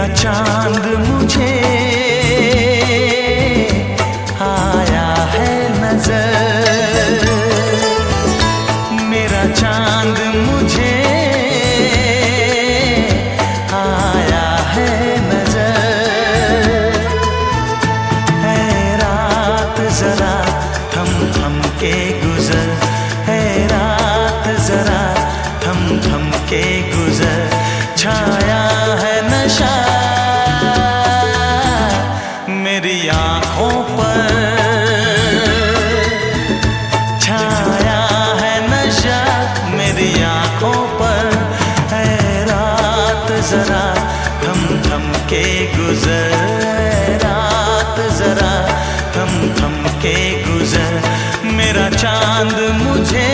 मेरा चांद मुझे आया है नजर, मेरा चांद मुझे आया है नजर। है रात जरा थम थम के गुजर, है रात जरा थम थम के गुजर। छाया है नशा मेरी आँखों पर, छाया है नशा मेरी आँखों पर। है रात जरा थम थम के गुजर, रात जरा थम थम के गुजर। मेरा चांद मुझे